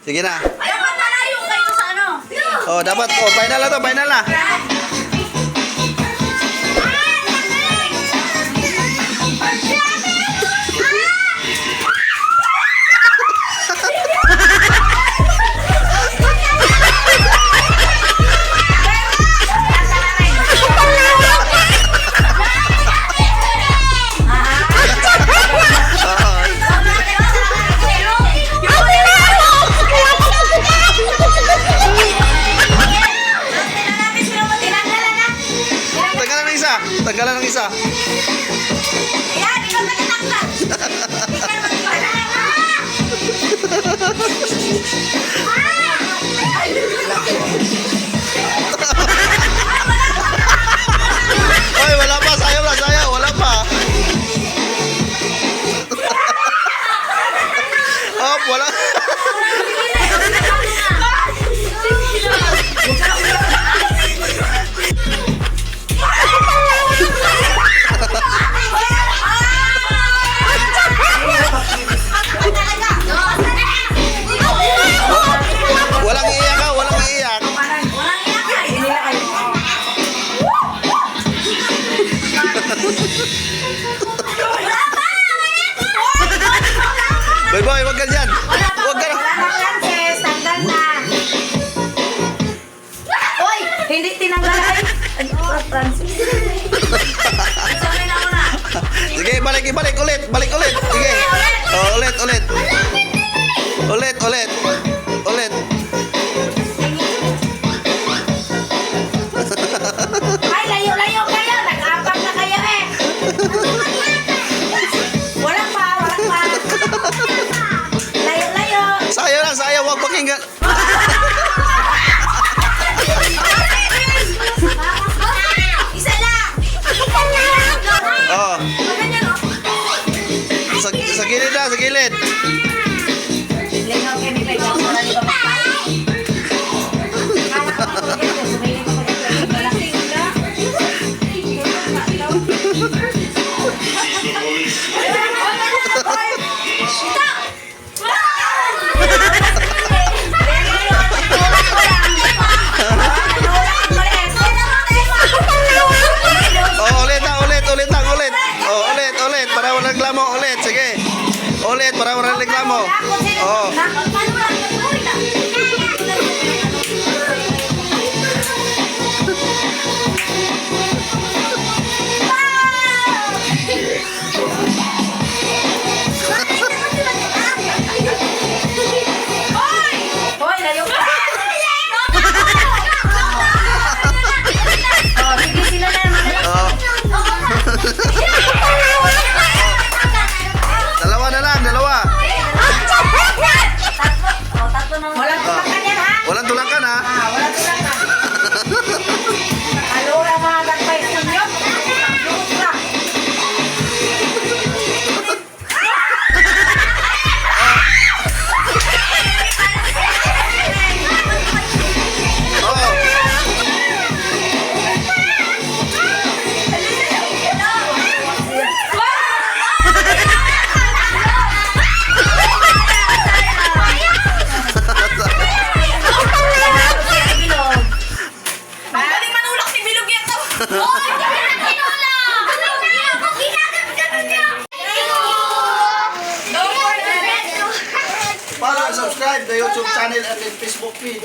Sige na. Dapat malayo kayo sa ano. Oh, dapat. Oh, final na to. Final na. Tagalan ng isa. Ayan, ikaw nagtatanggal. Oy, wala pa. Sayaw na, sayaw. Wala pa. Oh, wala. Walang iiyak ka, walang iiyak. Boy, boy, wag ka dyan. Wag ka na. Oy, hindi tinanggal ay. Francis. Sorry na una. Sige, balik, balik ulit. Balik ulit. Sige. Oh, ulit, ulit. Ulit, ulit. Ulit. Ay, layo-layo kayo. Nag-apak na kayo eh. Walang pa, walang pa. Layo-layo. Sayaw lang, sayaw. Wag pakinggan. Isa lang. Oh, Ganyan, oh. sa gilid na, sa gilid. Lingaw kayo ni Peg. Ako na di ba magpapalit? Kala ko ako dito. Sumili ko dito. Malaking ka. Oh, ulit na, ulit, ulit lang, ulit. Oh, ulit, ulit. Para walang reklamo, ulit. Sige. Ulit, para walang reklamo. Oh. Hoy, layo ka. Oh, sige sila na naman. Oh. Dalawa na lang, dalawa. Tatlo na. Walang tulakan yan, ha? Walang tulakan, ha? Walang tulakan. Alura mga gagpay sa inyo. Lukot ka. Oh. Ang galing manulak si Bilog yan to. Follow and subscribe the YouTube channel and the Facebook page.